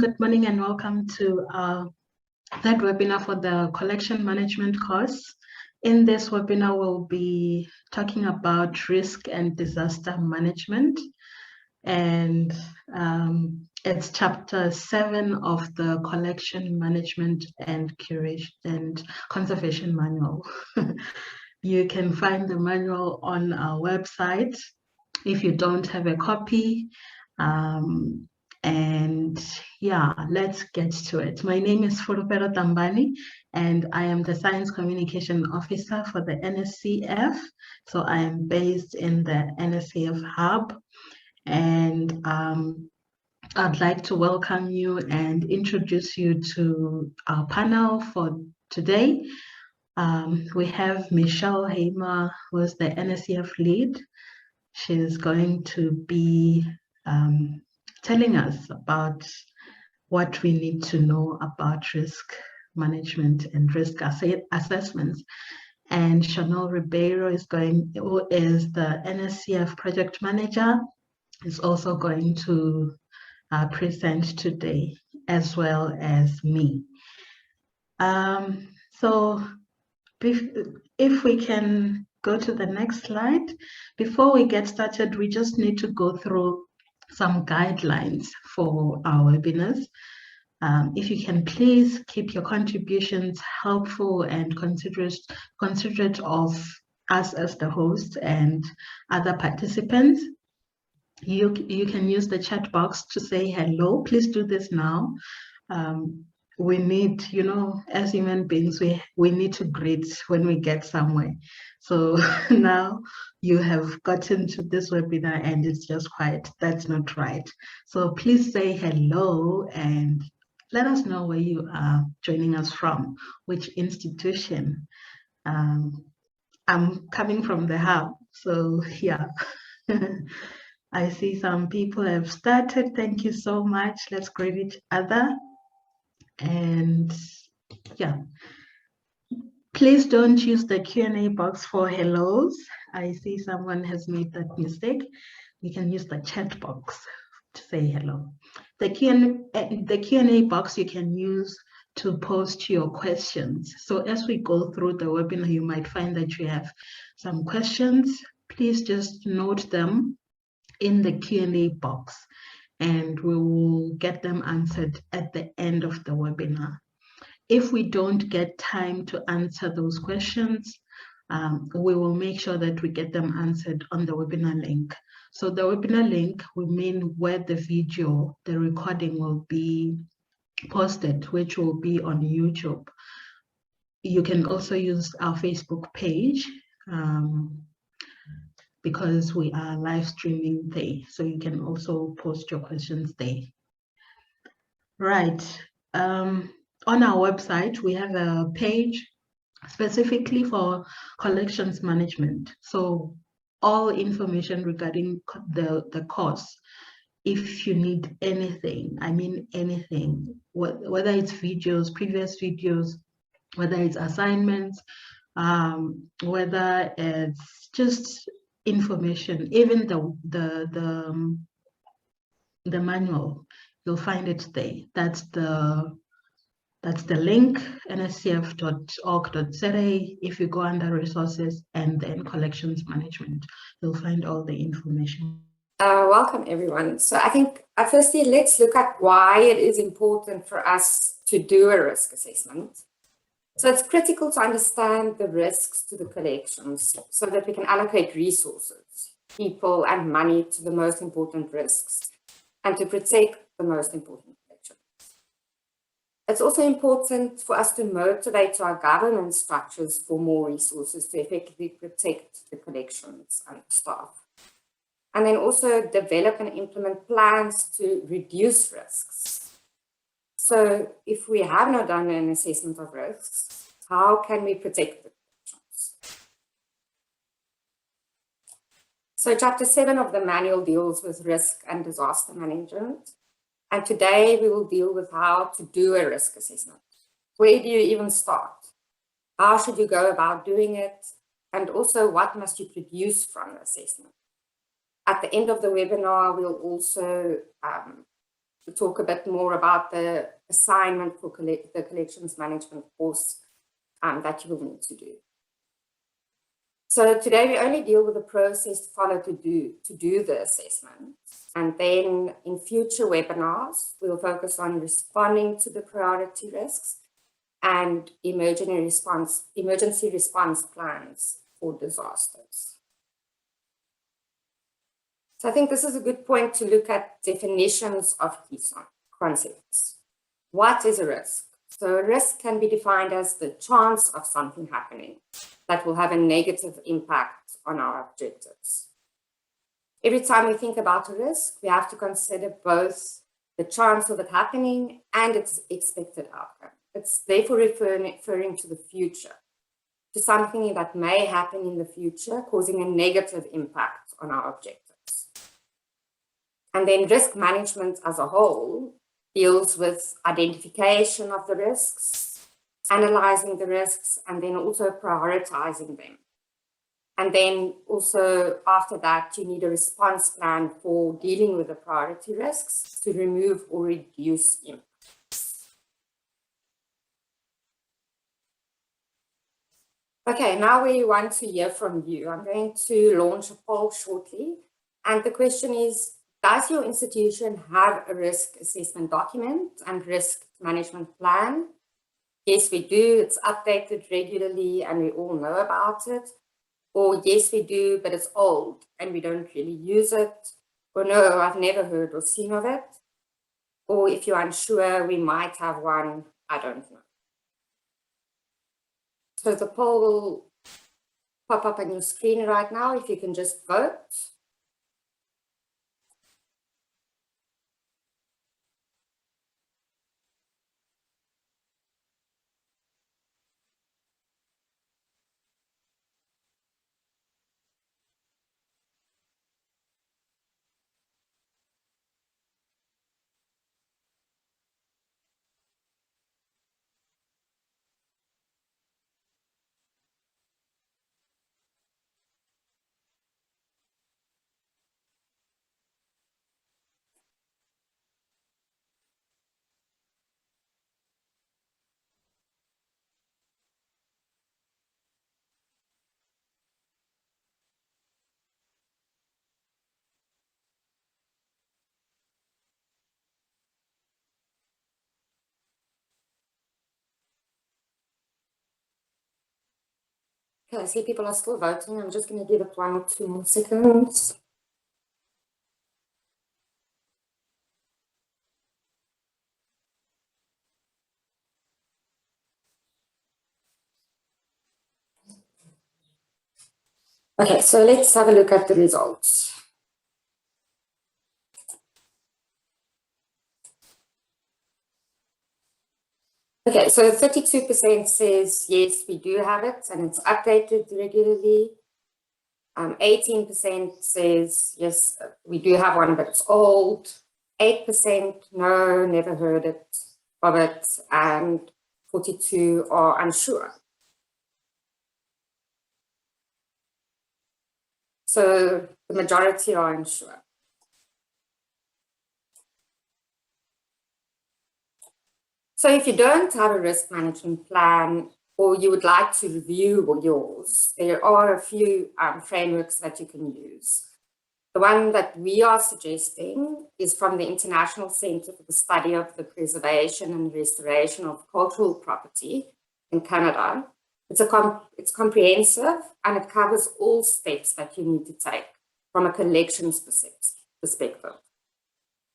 Good morning and welcome to our third webinar for the collection management course. In this webinar, we'll be talking about risk and disaster management, and it's chapter 7 of the collection management and curation and conservation manual. You can find the manual on our website if you don't have a copy. And yeah, let's get to it. My name is Fulupero Tambani, and I am the Science Communication Officer for the NSCF. So I am based in the NSCF Hub, and I'd like to welcome you and introduce you to our panel for today. We have Michelle Hamer, who is the NSCF lead. She's going to be telling us about what we need to know about risk management and risk assessments. And Chanel Ribeiro who is the NSCF project manager, is also going to present today, as well as me. So if we can go to the next slide. Before we get started, we just need to go through some guidelines for our webinars. If you can please keep your contributions helpful and considerate of us as the host and other participants. You can use the chat box to say hello. Please do this now. We need, as human beings, we need to greet when we get somewhere. So now you have gotten to this webinar and it's just quiet. That's not right. So please say hello and let us know where you are joining us from, which institution. I'm coming from the hub, so yeah. I see some people have started. Thank you so much. Let's greet each other. And yeah, please don't use the Q&A box for hellos. I see someone has made that mistake. You can use the chat box to say hello. The Q&A box you can use to post your questions. So as we go through the webinar, you might find that you have some questions. Please just note them in the Q&A box, and we will get them answered at the end of the webinar. If we don't get time to answer those questions, we will make sure that we get them answered on the webinar link. So the webinar link will mean where the recording will be posted, which will be on YouTube. You can also use our Facebook page, because we are live streaming there. So you can also post your questions there. Right. On our website, we have a page specifically for collections management. So all information regarding the course, if you need anything, I mean anything, whether it's videos, previous videos, whether it's assignments, whether it's just information, even the manual, you'll find it there. That's the link, nscf.org.za. If you go under resources and then collections management, you'll find all the information. Welcome everyone. So I think firstly, let's look at why it is important for us to do a risk assessment. So it's critical to understand the risks to the collections so that we can allocate resources, people and money to the most important risks and to protect the most important collections. It's also important for us to motivate our governance structures for more resources to effectively protect the collections and staff. And then also develop and implement plans to reduce risks. So if we have not done an assessment of risks, how can we protect the collections? So chapter 7 of the manual deals with risk and disaster management. And today we will deal with how to do a risk assessment. Where do you even start? How should you go about doing it? And also what must you produce from the assessment? At the end of the webinar, we'll also to talk a bit more about the assignment for the collections management course that you will need to do. So today we only deal with the process to follow to do the assessment. And then in future webinars, we'll focus on responding to the priority risks and emergency response plans for disasters. So I think this is a good point to look at definitions of key concepts. What is a risk? So a risk can be defined as the chance of something happening that will have a negative impact on our objectives. Every time we think about a risk, we have to consider both the chance of it happening and its expected outcome. It's therefore referring to the future, to something that may happen in the future, causing a negative impact on our objectives. And then risk management as a whole deals with identification of the risks, analyzing the risks, and then also prioritizing them. And then also after that, you need a response plan for dealing with the priority risks to remove or reduce impacts. Okay, now we want to hear from you. I'm going to launch a poll shortly. And the question is, does your institution have a risk assessment document and risk management plan? Yes, we do. It's updated regularly and we all know about it. Or yes, we do, but it's old and we don't really use it. Or no, I've never heard or seen of it. Or if you're unsure, we might have one. I don't know. So the poll will pop up on your screen right now if you can just vote. Okay, I see people are still voting. I'm just going to give it 1 or 2 more seconds. Okay, so let's have a look at the results. Okay, so 32% says, yes, we do have it and it's updated regularly. 18% says, yes, we do have one, but it's old. 8%, no, never heard of it. And 42 are unsure. So the majority are unsure. So if you don't have a risk management plan or you would like to review yours, there are a few frameworks that you can use. The one that we are suggesting is from the International Center for the Study of the Preservation and Restoration of Cultural Property in Canada. It's comprehensive and it covers all steps that you need to take from a collections perspective.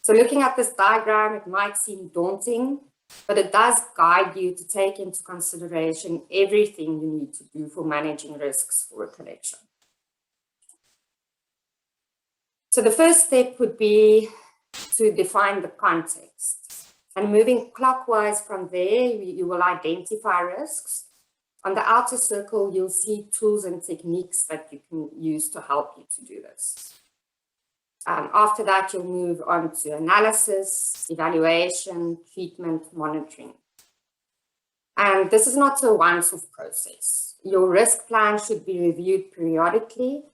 So looking at this diagram, it might seem daunting, but it does guide you to take into consideration everything you need to do for managing risks for a collection. So the first step would be to define the context. And moving clockwise from there, you will identify risks. On the outer circle, you'll see tools and techniques that you can use to help you to do this. After that, you'll move on to analysis, evaluation, treatment, monitoring. And this is not a once-off process. Your risk plan should be reviewed periodically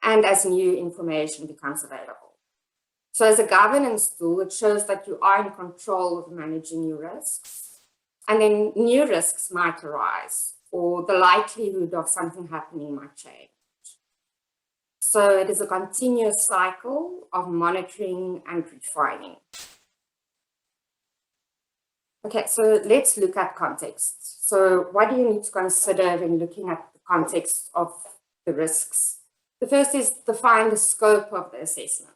and as new information becomes available. So as a governance tool, it shows that you are in control of managing your risks. And then new risks might arise, or the likelihood of something happening might change. So it is a continuous cycle of monitoring and refining. Okay, so let's look at context. So what do you need to consider when looking at the context of the risks? The first is define the scope of the assessment.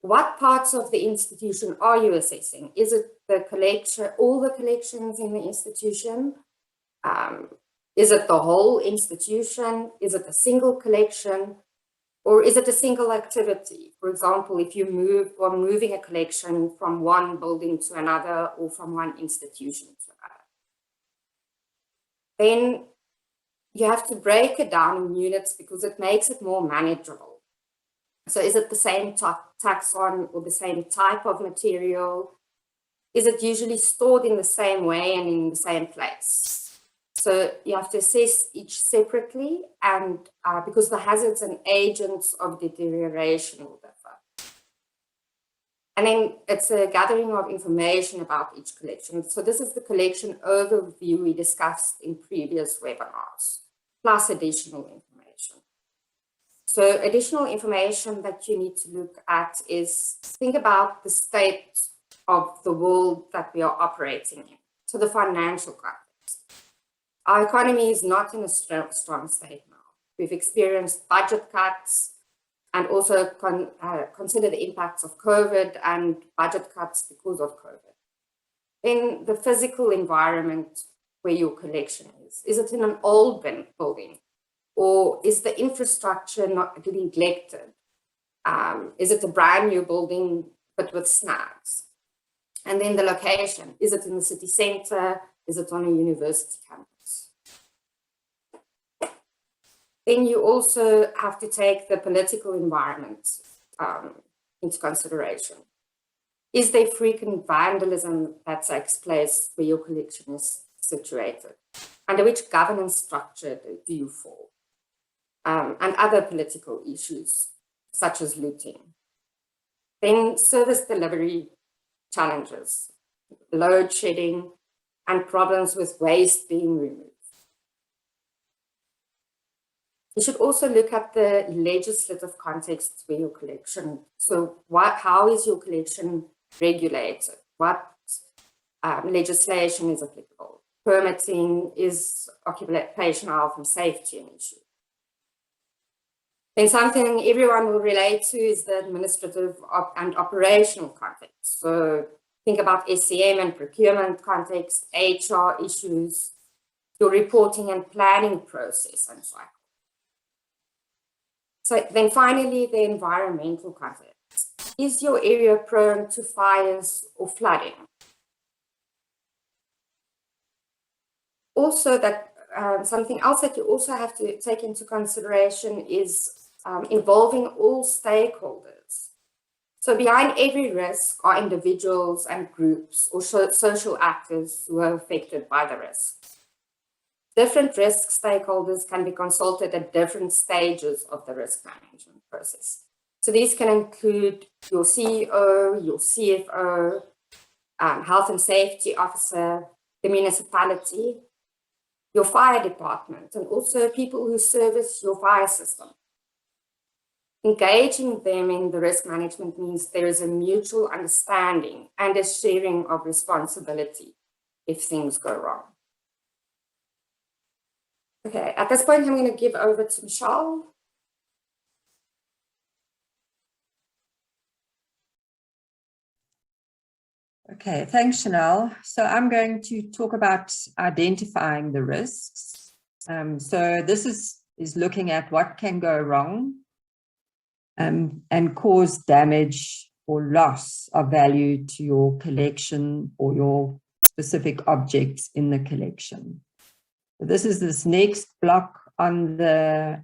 What parts of the institution are you assessing? Is it the collection, all the collections in the institution? Is it the whole institution? Is it a single collection? Or is it a single activity? For example, if you are moving a collection from one building to another or from one institution to another. Then you have to break it down in units because it makes it more manageable. So is it the same taxon or the same type of material? Is it usually stored in the same way and in the same place? So you have to assess each separately, and because the hazards and agents of deterioration will differ. And then it's a gathering of information about each collection. So this is the collection overview we discussed in previous webinars, plus additional information. So additional information that you need to look at is think about the state of the world that we are operating in. So the financial context. Our economy is not in a strong state now. We've experienced budget cuts and also consider the impacts of COVID and budget cuts because of COVID. Then the physical environment where your collection is. Is it in an old building? Or is the infrastructure not neglected? Is it a brand new building but with snags? And then the location. Is it in the city center? Is it on a university campus? Then you also have to take the political environment into consideration. Is there frequent vandalism that takes place where your collection is situated? Under which governance structure do you fall? And other political issues, such as looting. Then service delivery challenges, load shedding, and problems with waste being removed. You should also look at the legislative context where your collection, so how is your collection regulated? What legislation is applicable? Permitting, is occupational health and safety an issue? Then something everyone will relate to is the administrative and operational context. So think about SCM and procurement context, HR issues, your reporting and planning process, and so on. So then finally, the environmental context. Is your area prone to fires or flooding? Also, that something else that you also have to take into consideration is involving all stakeholders. So behind every risk are individuals and groups or social actors who are affected by the risk. Different risk stakeholders can be consulted at different stages of the risk management process. So these can include your CEO, your CFO, health and safety officer, the municipality, your fire department, and also people who service your fire system. Engaging them in the risk management means there is a mutual understanding and a sharing of responsibility if things go wrong. Okay, at this point, I'm going to give over to Michelle. Okay, thanks, Chanel. So I'm going to talk about identifying the risks. So this is looking at what can go wrong and cause damage or loss of value to your collection or your specific objects in the collection. This is this next block on the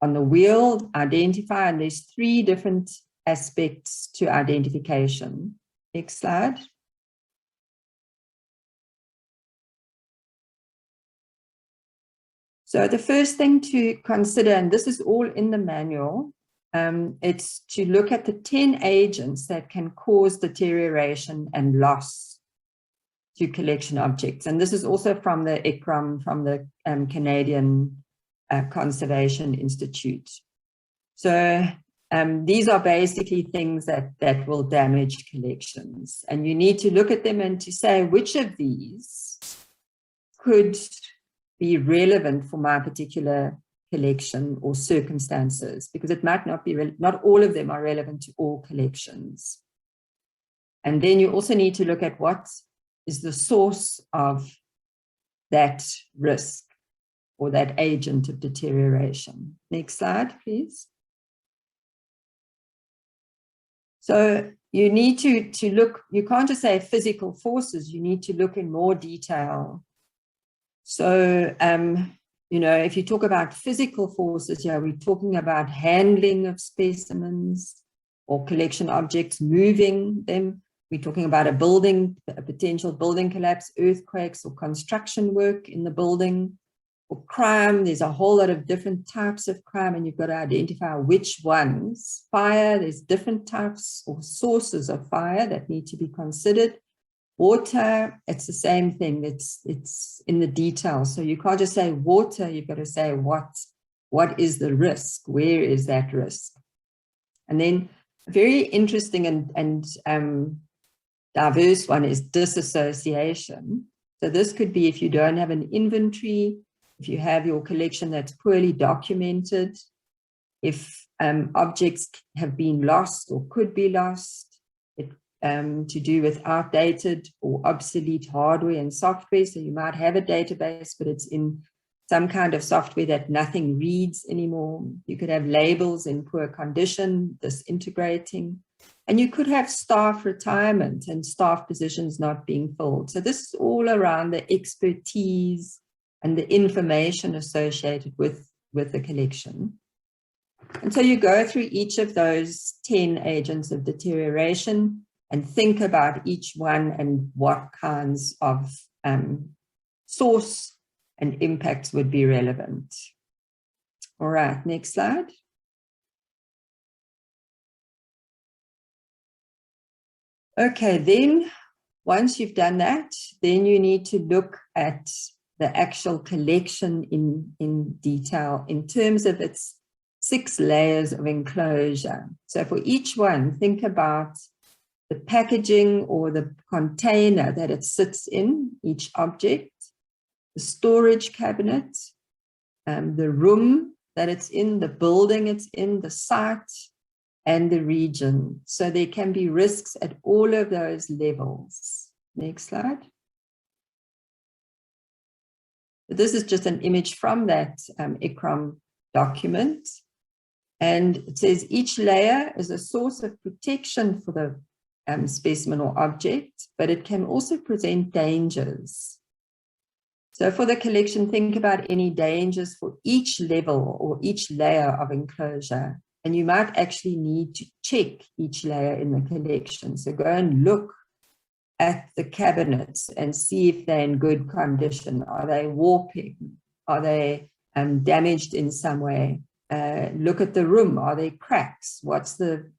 wheel, identify, and there's 3 different aspects to identification. Next slide. So the first thing to consider, and this is all in the manual, it's to look at the 10 agents that can cause deterioration and loss to collection objects. And this is also from the ICROM, from the Canadian Conservation Institute. So these are basically things that will damage collections. And you need to look at them and to say which of these could be relevant for my particular collection or circumstances, because it might not be, not all of them are relevant to all collections. And then you also need to look at what is the source of that risk or that agent of deterioration. Next slide, please. So you need to look, you can't just say physical forces, you need to look in more detail. So, you know, if you talk about physical forces, yeah, we're talking about handling of specimens or collection objects, moving them. We're talking about a potential building collapse, earthquakes, or construction work in the building. Or crime, there's a whole lot of different types of crime, and you've got to identify which ones. Fire, there's different types or sources of fire that need to be considered. Water, it's the same thing, it's in the details. So you can't just say water, you've got to say what is the risk, where is that risk? And then a very interesting and diverse one is disassociation. So this could be if you don't have an inventory, if you have your collection that's poorly documented, if objects have been lost or could be lost, to do with outdated or obsolete hardware and software. So you might have a database, but it's in some kind of software that nothing reads anymore. You could have labels in poor condition, disintegrating, and you could have staff retirement and staff positions not being filled. So this is all around the expertise and the information associated with the collection. And so you go through each of those 10 agents of deterioration and think about each one and what kinds of source and impacts would be relevant. All right, next slide. Okay, then once you've done that, then you need to look at the actual collection in detail in terms of its 6 layers of enclosure. So for each one, think about the packaging or the container that it sits in, each object, the storage cabinet, the room that it's in, the building it's in, the site, and the region. So there can be risks at all of those levels. Next slide. This is just an image from that ICROM document. And it says each layer is a source of protection for the specimen or object, but it can also present dangers. So for the collection, think about any dangers for each level or each layer of enclosure. And you might actually need to check each layer in the collection. So go and look at the cabinets and see if they're in good condition. Are they warping? Are they damaged in some way? Look at the room. Are there cracks? What's the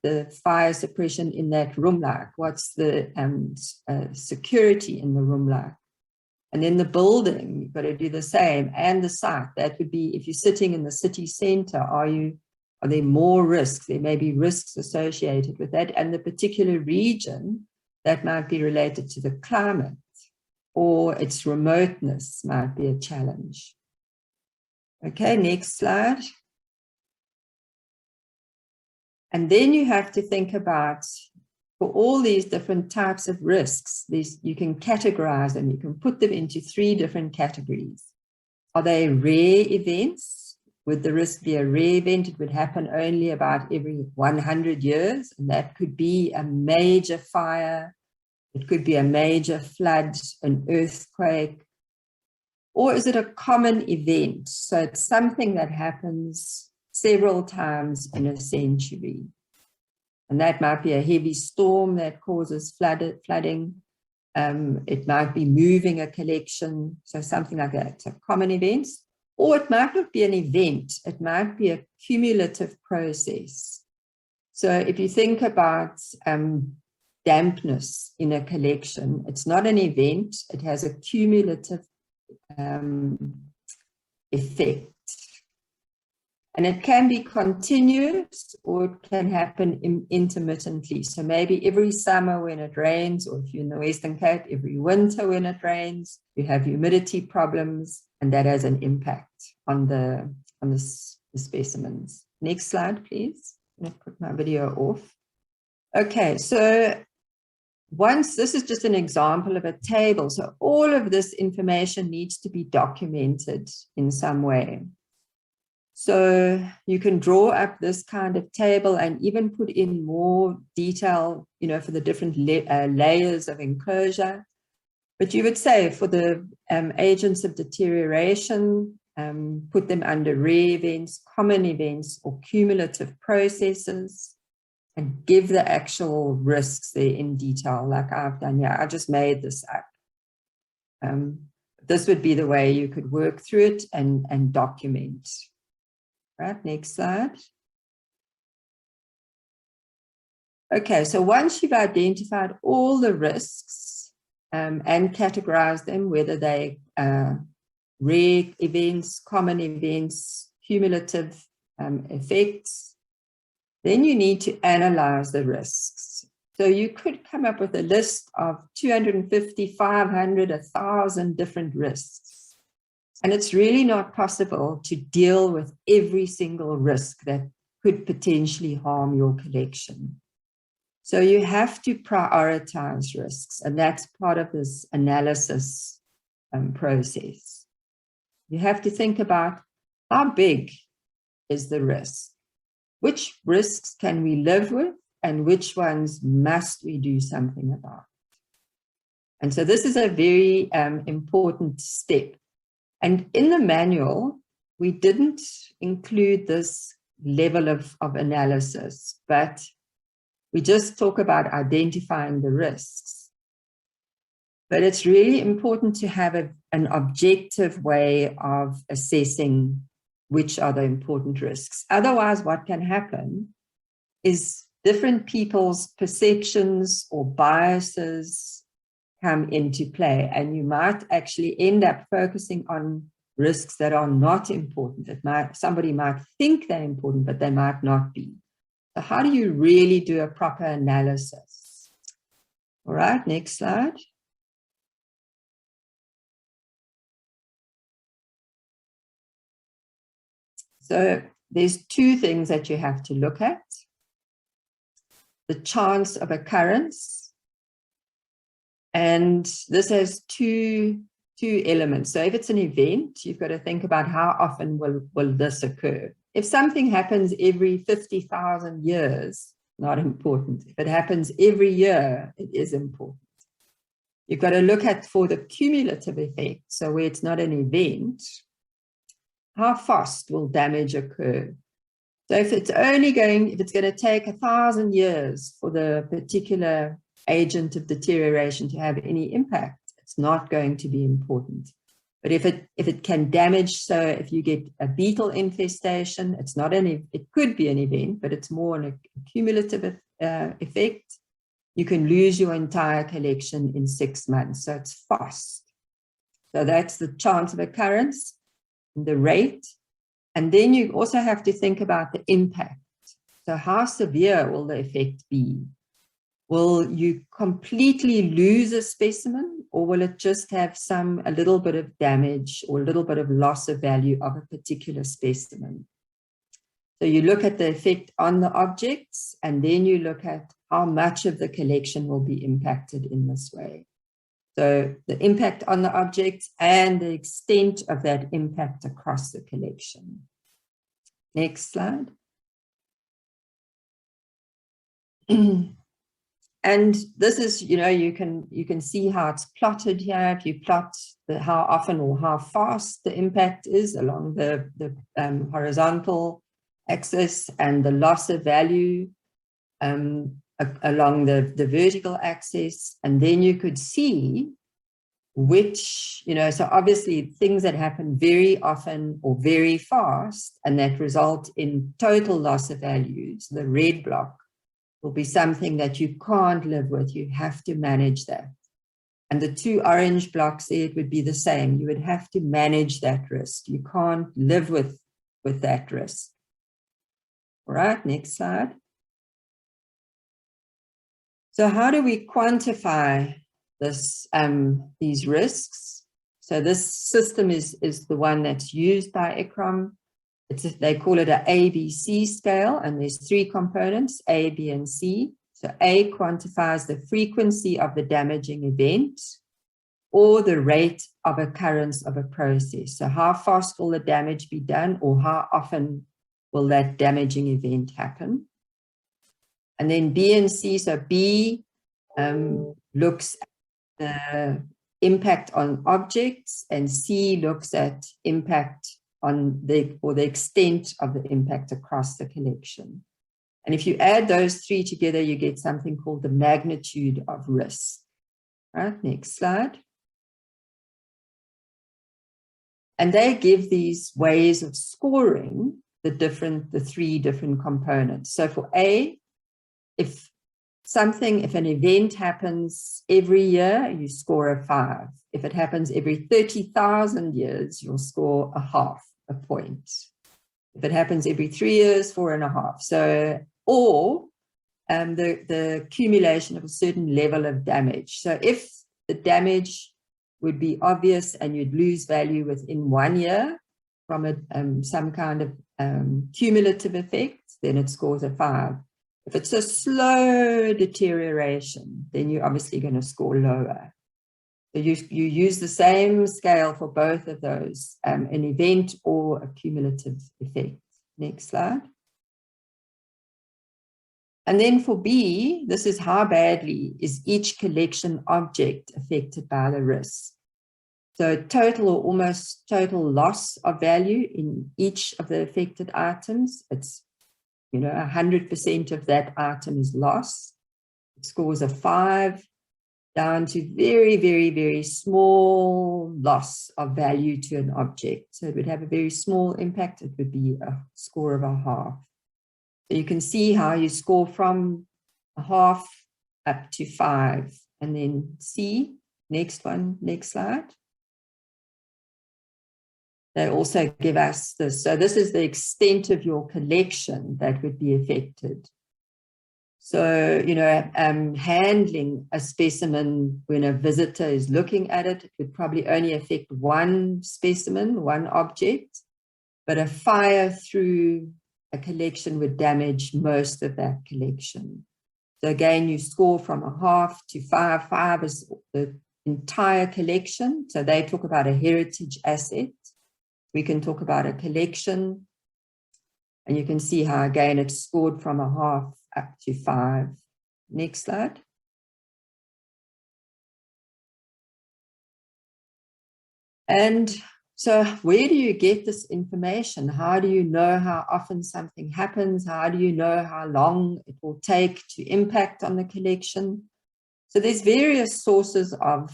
fire suppression in that room like? What's the security in the room like? And then the building, you've got to do the same. And the site, that would be if you're sitting in the city center, are there more risks? There may be risks associated with that. And the particular region, that might be related to the climate or its remoteness might be a challenge. Okay, next slide. And then you have to think about, for all these different types of risks, you can categorize them, you can put them into 3 different categories. Are they rare events? Would the risk be a rare event? It would happen only about every 100 years, and that could be a major fire, it could be a major flood, an earthquake, or is it a common event? So it's something that happens several times in a century. And that might be a heavy storm that causes flooding. It might be moving a collection, so something like that. So common events. Or it might not be an event, it might be a cumulative process. So if you think about dampness in a collection, it's not an event, it has a cumulative effect. And it can be continuous or it can happen intermittently. So maybe every summer when it rains, or if you're in the Western Cape, every winter when it rains, you have humidity problems, and that has an impact on the specimens. Next slide, please. I'm going to put my video off. Okay, so this is just an example of a table. So all of this information needs to be documented in some way. So you can draw up this kind of table and even put in more detail, for the different layers of enclosure. But you would say for the agents of deterioration, put them under rare events, common events, or cumulative processes, and give the actual risks there in detail, like I've done here. I just made this up. This would be the way you could work through it and document. Right, next slide. Okay, so once you've identified all the risks and categorized them, whether they rare events, common events, cumulative effects, then you need to analyze the risks. So you could come up with a list of 250, 500, 1,000 different risks. And it's really not possible to deal with every single risk that could potentially harm your collection. So you have to prioritize risks, and that's part of this analysis process. You have to think about how big is the risk? Which risks can we live with, and which ones must we do something about? And so this is a very important step. And in the manual, we didn't include this level of analysis, but we just talk about identifying the risks. But it's really important to have an objective way of assessing which are the important risks. Otherwise, what can happen is different people's perceptions or biases come into play, and you might actually end up focusing on risks that are not important. Somebody might think they're important, but they might not be. So how do you really do a proper analysis? All right, next slide. So there's two things that you have to look at. The chance of occurrence. And this has two elements. So if it's an event, you've got to think about how often will this occur. If something happens every 50,000 years, not important. If it happens every year, it is important. You've got to look at for the cumulative effect. So where it's not an event, how fast will damage occur? So if it's going to take 1,000 years for the particular agent of deterioration to have any impact, it's not going to be important. But if it can damage, so if you get a beetle infestation, it could be an event, but it's more an cumulative effect. You can lose your entire collection in 6 months. So it's fast. So that's the chance of occurrence, the rate. And then you also have to think about the impact. So how severe will the effect be? Will you completely lose a specimen, or will it just have a little bit of damage or a little bit of loss of value of a particular specimen? So you look at the effect on the objects, and then you look at how much of the collection will be impacted in this way. So the impact on the objects and the extent of that impact across the collection. Next slide. And this is, you can see how it's plotted here. If you plot how often or how fast the impact is along the horizontal axis, and the loss of value along the vertical axis, and then you could see which, so obviously things that happen very often or very fast and that result in total loss of values, the red block, will be something that you can't live with. You have to manage that. And the 2 orange blocks there, it would be the same. You would have to manage that risk. You can't live with that risk. All right, next slide. So how do we quantify this, these risks? So this system is the one that's used by ICROM. They call it an ABC scale, and there's 3 components, A, B, and C. So A quantifies the frequency of the damaging event or the rate of occurrence of a process. So how fast will the damage be done, or how often will that damaging event happen? And then B and C, so B looks at the impact on objects, and C looks at impact on the extent of the impact across the collection. And if you add those 3 together, you get something called the magnitude of risk. All right, next slide. And they give these ways of scoring the 3 different components. So for A, if an event happens every year, you score a 5. If it happens every 30,000 years, you'll score a half a point. If it happens every 3 years, 4.5. So, or the accumulation of a certain level of damage. So if the damage would be obvious and you'd lose value within 1 year from some kind of cumulative effect, then it scores a 5. If it's a slow deterioration, then you're obviously going to score lower. So you use the same scale for both of those, an event or a cumulative effect. Next slide. And then for B, this is how badly is each collection object affected by the risk. So total or almost total loss of value in each of the affected items. It's 100% of that item is lost. It scores a 5, down to very, very, very small loss of value to an object. So it would have a very small impact. It would be a score of a half. So you can see how you score from a half up to 5. And then C, next one, next slide. They also give us this. So this is the extent of your collection that would be affected. So, handling a specimen when a visitor is looking at it, it would probably only affect one specimen, one object, but a fire through a collection would damage most of that collection. So again, you score from a half to 5. 5 is the entire collection. So they talk about a heritage asset. We can talk about a collection, and you can see how, again, it's scored from a half up to 5. Next slide. And so where do you get this information? How do you know how often something happens? How do you know how long it will take to impact on the collection? So there's various sources of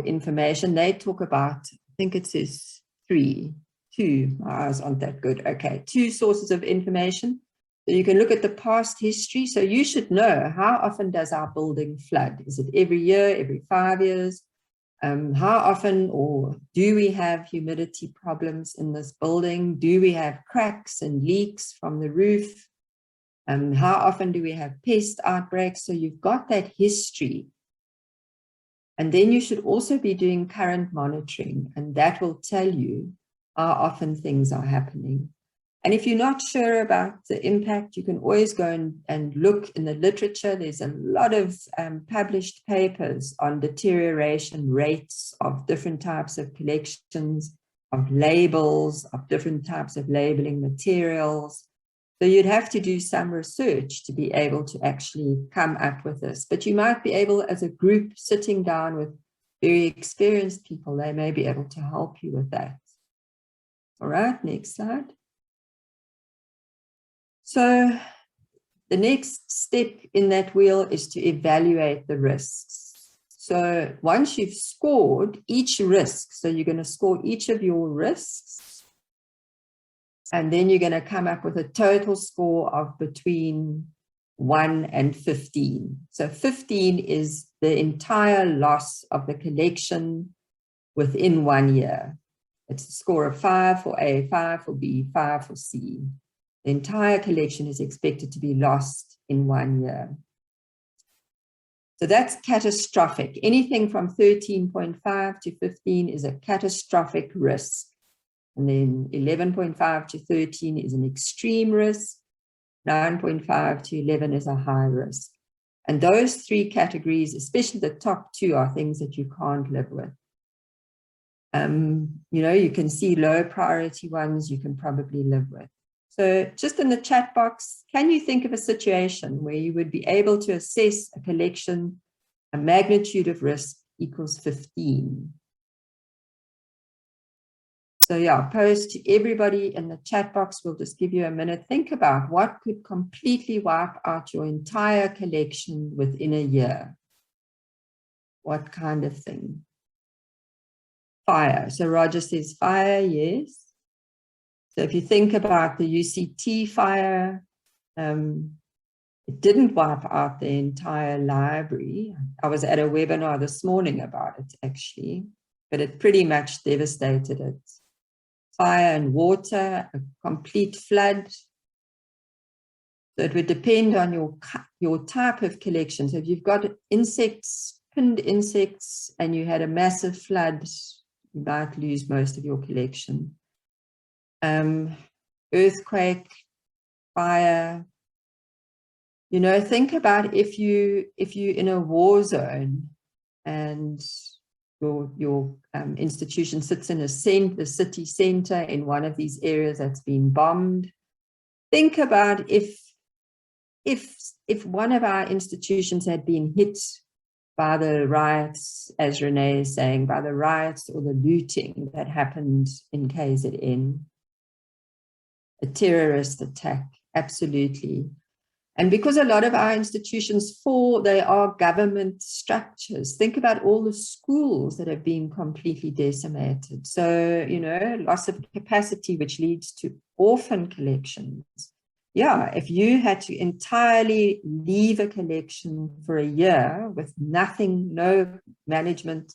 information. They talk about, I think it says 2, my eyes aren't that good. Okay, 2 sources of information. So you can look at the past history. So you should know, how often does our building flood? Is it every year, every 5 years? How often, or do we have humidity problems in this building? Do we have cracks and leaks from the roof? How often do we have pest outbreaks? So you've got that history. And then you should also be doing current monitoring, and that will tell you how often things are happening. And if you're not sure about the impact, you can always go and look in the literature. There's a lot of published papers on deterioration rates of different types of collections, of labels, of different types of labeling materials. So you'd have to do some research to be able to actually come up with this. But you might be able, as a group, sitting down with very experienced people, they may be able to help you with that. All right, next slide. So the next step in that wheel is to evaluate the risks. So once you've scored each risk, so you're going to score each of your risks, and then you're going to come up with a total score of between 1 and 15. So 15 is the entire loss of the collection within 1 year. It's a score of 5 for A, 5 for B, 5 for C. The entire collection is expected to be lost in 1 year. So that's catastrophic. Anything from 13.5 to 15 is a catastrophic risk. And then 11.5 to 13 is an extreme risk. 9.5 to 11 is a high risk. And those three categories, especially the top two, are things that you can't live with. You know, you can see low priority ones you can probably live with. So just in the chat box, can you think of a situation where you would be able to assess a collection, a magnitude of risk equals 15? So yeah, post to everybody in the chat box. We'll just give you a minute. Think about what could completely wipe out your entire collection within a year. What kind of thing? Fire. So Roger says fire, yes. So if you think about the UCT fire, it didn't wipe out the entire library. I was at a webinar this morning about it actually, but it pretty much devastated it. Fire and water, a complete flood. So it would depend on your type of collection. So if you've got insects, pinned insects, and you had a massive flood, you might lose most of your collection. Earthquake, fire. You know, think about if you're in a war zone and your institution sits in the city center in one of these areas that's been bombed. Think about if one of our institutions had been hit by the riots, as Renee is saying, by the riots or the looting that happened in KZN, a terrorist attack, absolutely. And because a lot of our institutions they are government structures. Think about all the schools that have been completely decimated. So, you know, loss of capacity, which leads to orphan collections. Yeah, if you had to entirely leave a collection for a year with nothing, no management,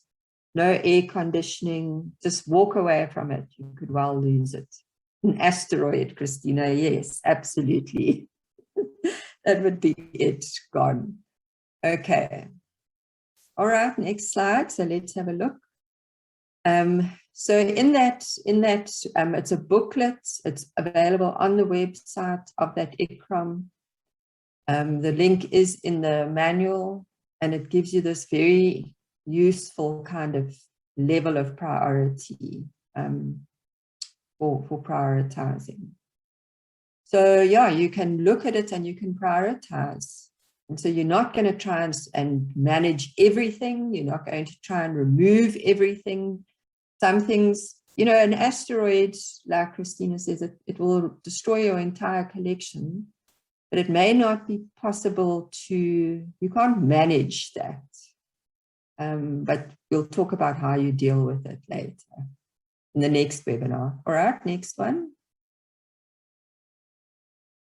no air conditioning, just walk away from it, you could well lose it. An asteroid, Christina, yes, absolutely. That would be it, gone. Okay. All right, next slide. So let's have a look. So in that, it's a booklet. It's available on the website of that ICCROM. The link is in the manual, and it gives you this very useful kind of level of priority for prioritizing. So yeah, you can look at it and you can prioritize. And so you're not going to try and manage everything. You're not going to try and remove everything. Some things, you know, an asteroid, like Christina says, it will destroy your entire collection, but it may not be possible you can't manage that. But we'll talk about how you deal with it later in the next webinar. All right, next one.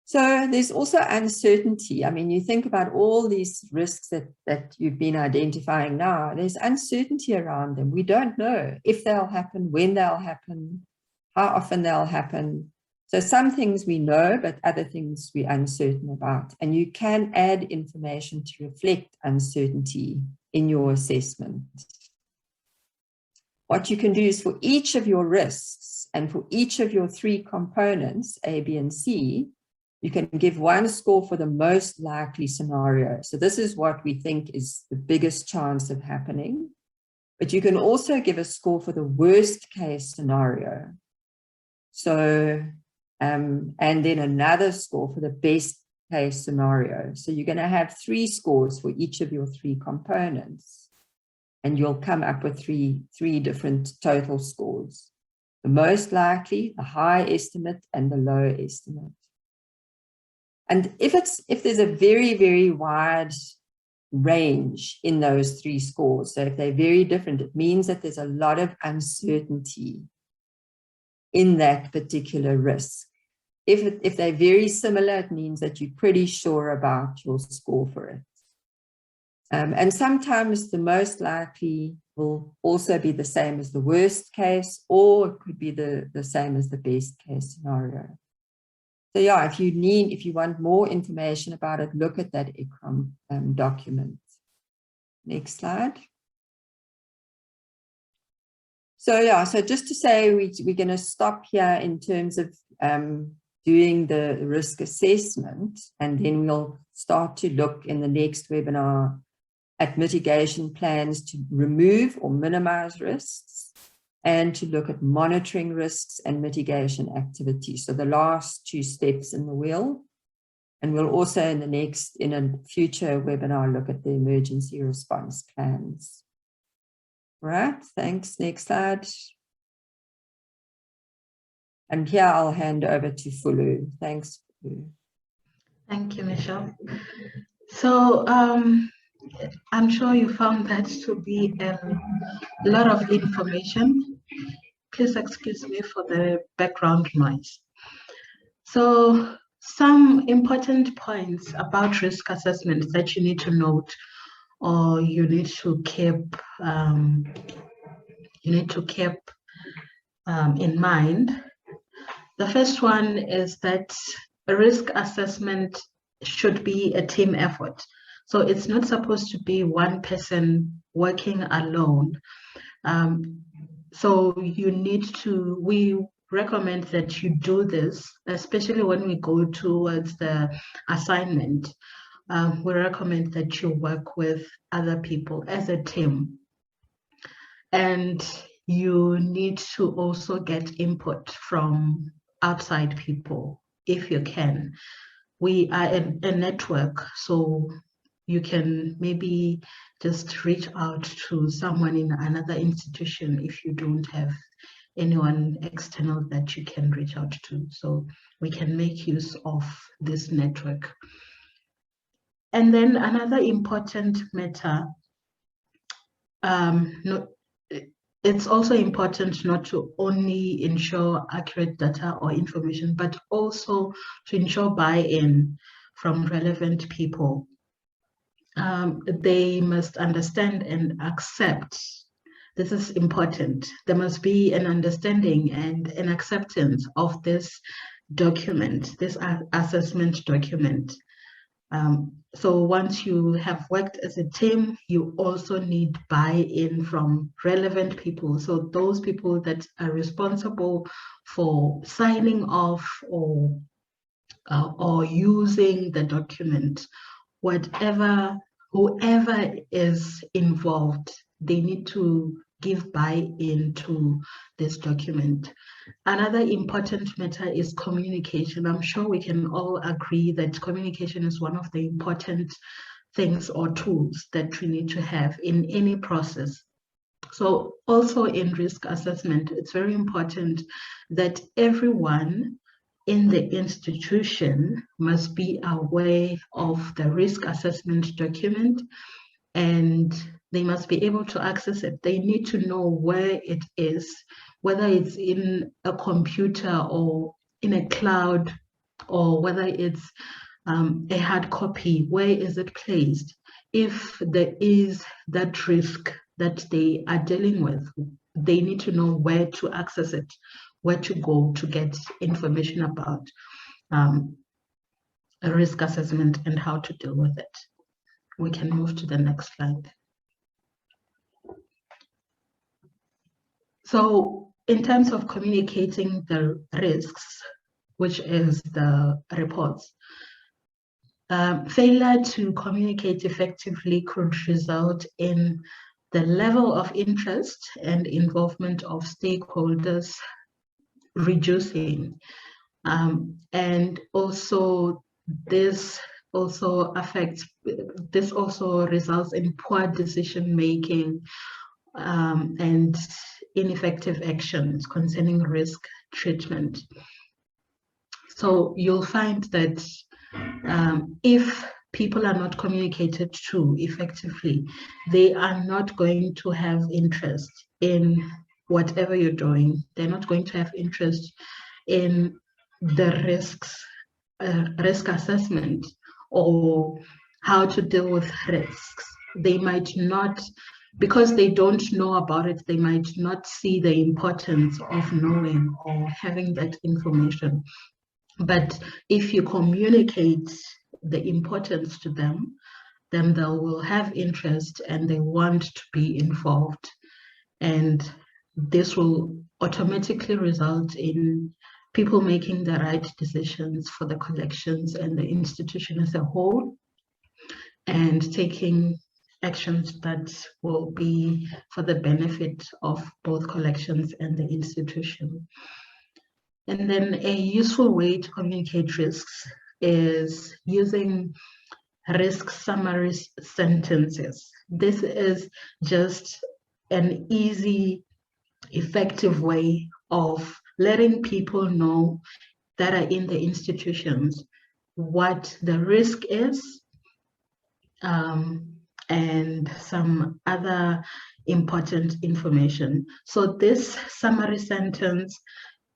So there's also uncertainty. I mean, you think about all these risks that you've been identifying now, there's uncertainty around them. We don't know if they'll happen, when they'll happen, how often they'll happen. So some things we know, but other things we're uncertain about. And you can add information to reflect uncertainty in your assessment. What you can do is for each of your risks and for each of your three components, A, B, and C, you can give one score for the most likely scenario. So this is what we think is the biggest chance of happening. But you can also give a score for the worst case scenario. So, and then another score for the best case scenario. So you're going to have 3 scores for each of your 3 components. And you'll come up with three different total scores. The most likely, the high estimate, and the low estimate. And if there's a very, very wide range in those 3 scores, so if they're very different, it means that there's a lot of uncertainty in that particular risk. If they're very similar, it means that you're pretty sure about your score for it. And sometimes the most likely will also be the same as the worst case, or it could be the same as the best case scenario. So yeah, if you want more information about it, look at that ECROM document. Next slide. So yeah, so just to say, we're going to stop here in terms of doing the risk assessment, and then we'll start to look in the next webinar at mitigation plans to remove or minimize risks, and to look at monitoring risks and mitigation activities. So the last two steps in the wheel. And we'll also in a future webinar, look at the emergency response plans. Right, thanks. Next slide. And here I'll hand over to Fulu. Thanks, Fulu. Thank you, Michelle. So I'm sure you found that to be a lot of information. Please excuse me for the background noise. So some important points about risk assessment that you need to note, or you need to keep in mind. The first one is that a risk assessment should be a team effort. So it's not supposed to be one person working alone. So you need to, we recommend that you do this, especially when we go towards the assignment. We recommend that you work with other people as a team. And you need to also get input from outside people if you can. We are a network, so you can maybe just reach out to someone in another institution if you don't have anyone external that you can reach out to. So we can make use of this network. And then another important matter, it's also important not to only ensure accurate data or information, but also to ensure buy-in from relevant people. They must understand and accept. This is important. There must be an understanding and an acceptance of this document, this assessment document. So once you have worked as a team, you also need buy-in from relevant people. So those people that are responsible for signing off or using the document, whoever is involved, they need to give buy-in to this document. Another important matter is communication. I'm sure we can all agree that communication is one of the important things or tools that we need to have in any process. So also in risk assessment, it's very important that everyone in the institution must be aware of the risk assessment document, and they must be able to access it. They need to know where it is, whether it's in a computer or in a cloud, or whether it's a hard copy, where is it placed? If there is that risk that they are dealing with, they need to know where to access it, where to go to get information about a risk assessment and how to deal with it. We can move to the next slide. So in terms of communicating the risks, which is the reports, failure to communicate effectively could result in the level of interest and involvement of stakeholders reducing. And also this also results in poor decision making and ineffective actions concerning risk treatment. So you'll find that if people are not communicated to effectively, they are not going to have interest in whatever you're doing. They're not going to have interest in the risk assessment or how to deal with risks. They might not, because they don't know about it, they might not see the importance of knowing or having that information. But if you communicate the importance to them, then they will have interest and they want to be involved. And this will automatically result in people making the right decisions for the collections and the institution as a whole, and taking actions that will be for the benefit of both collections and the institution. And then a useful way to communicate risks is using risk summary sentences. This is just an easy, effective way of letting people know that are in the institutions what the risk is, and some other important information. So this summary sentence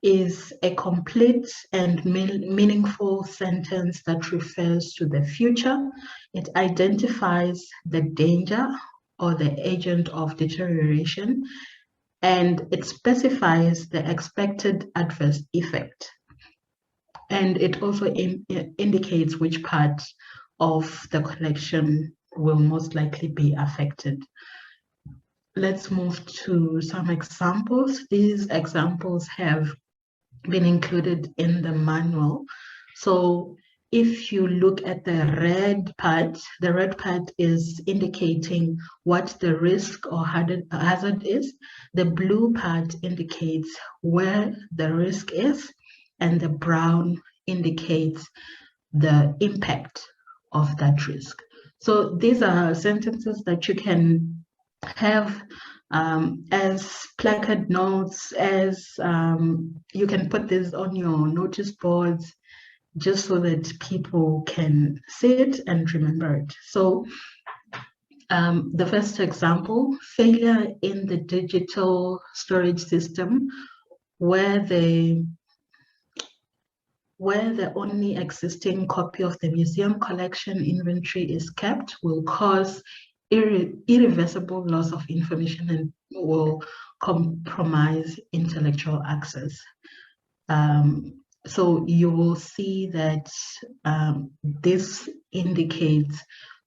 is a complete and meaningful sentence that refers to the future. It identifies the danger or the agent of deterioration, and it specifies the expected adverse effect. And it also indicates which part of the collection will most likely be affected. Let's move to some examples. These examples have been included in the manual. So if you look at the red part is indicating what the risk or hazard is. The blue part indicates where the risk is, and the brown indicates the impact of that risk. So these are sentences that you can have as placard notes, as you can put this on your notice boards, just so that people can see it and remember it. So the first example, failure in the digital storage system, where the only existing copy of the museum collection inventory is kept, will cause irreversible loss of information and will compromise intellectual access. So you will see that this indicates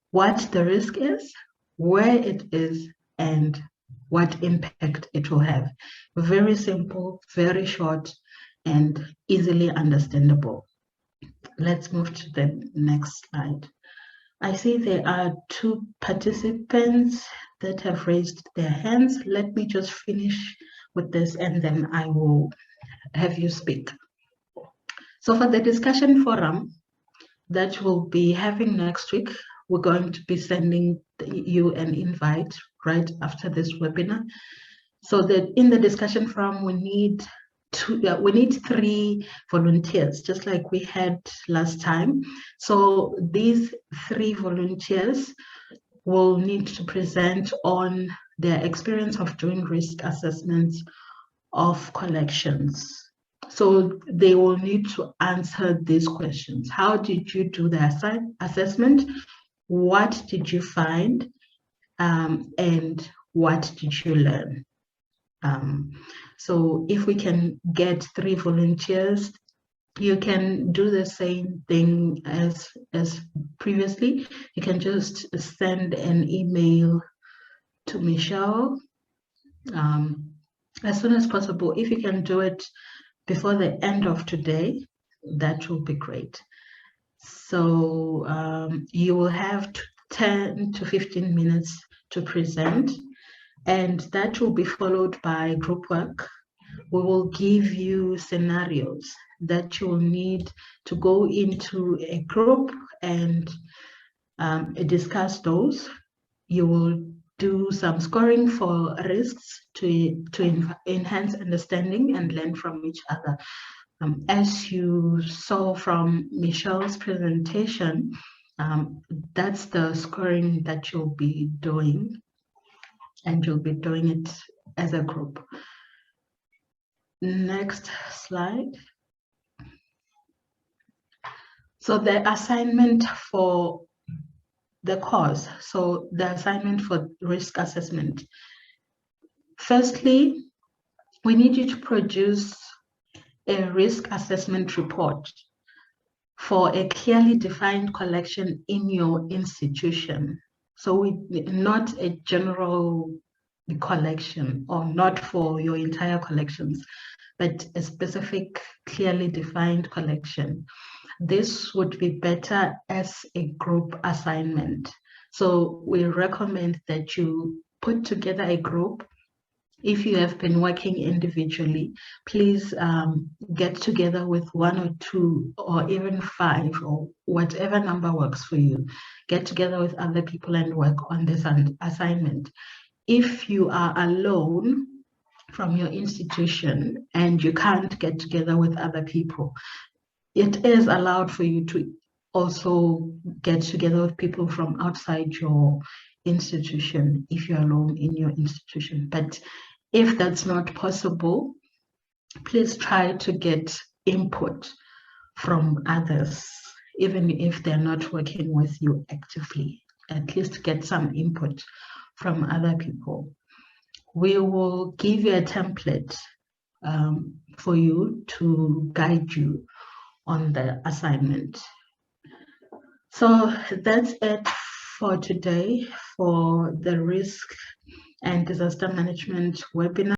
what the risk is, where it is, and what impact it will have. Very simple, very short, and easily understandable. Let's move to the next slide. I see there are 2 participants that have raised their hands. Let me just finish with this and then I will have you speak. So for the discussion forum that we'll be having next week, we're going to be sending you an invite right after this webinar. So that in the discussion forum, we need 3 volunteers, just like we had last time. So these 3 volunteers will need to present on their experience of doing risk assessments of collections. So they will need to answer these questions. How did you do the assessment? What did you find? And what did you learn? So if we can get 3 volunteers, you can do the same thing as previously. You can just send an email to Michelle as soon as possible. If you can do it before the end of today, that will be great. So you will have 10 to 15 minutes to present, and that will be followed by group work. We will give you scenarios that you'll need to go into a group and discuss those. You will do some scoring for risks to enhance understanding and learn from each other. As you saw from Michelle's presentation, that's the scoring that you'll be doing, and you'll be doing it as a group. Next slide. So the assignment for the course, so the assignment for risk assessment. Firstly, we need you to produce a risk assessment report for a clearly defined collection in your institution. So not a general collection, or not for your entire collections, but a specific clearly defined collection. This would be better as a group assignment. So we recommend that you put together a group. If you have been working individually, please get together with 1 or 2 or even 5 or whatever number works for you. Get together with other people and work on this assignment. If you are alone from your institution and you can't get together with other people, it is allowed for you to also get together with people from outside your institution if you're alone in your institution. But if that's not possible, please try to get input from others, even if they're not working with you actively. At least get some input from other people. We will give you a template for you to guide you on the assignment. So that's it for today for the risk and disaster management webinar.